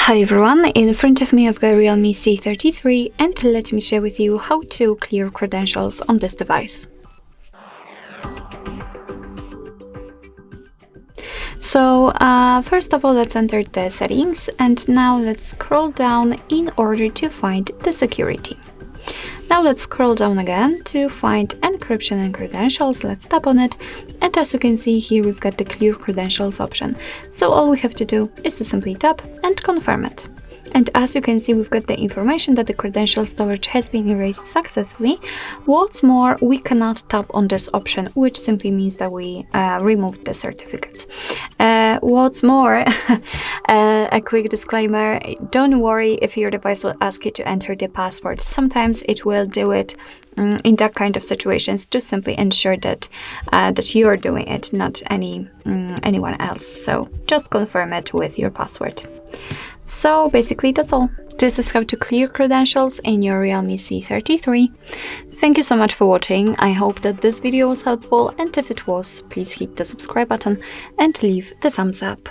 Hi everyone, in front of me I've got Realme C33 and let me share with you how to clear credentials on this device. So first of all, let's enter the settings and now let's scroll down in order to find the security. Now let's scroll down again to find encryption and credentials. Let's tap on it, and as you can see here we've got the clear credentials option. So all we have to do is to simply tap and confirm it. And as you can see, we've got the information that the credential storage has been erased successfully. What's more, we cannot tap on this option, which simply means that we removed the certificates. What's more, a quick disclaimer, don't worry if your device will ask you to enter the password. Sometimes it will do it in that kind of situations to simply ensure that that you're doing it, not anyone else. So just confirm it with your password. So basically that's all. This is how to clear credentials in your Realme C33. Thank you so much for watching. I hope that this video was helpful, and if it was, please hit the subscribe button and leave the thumbs up.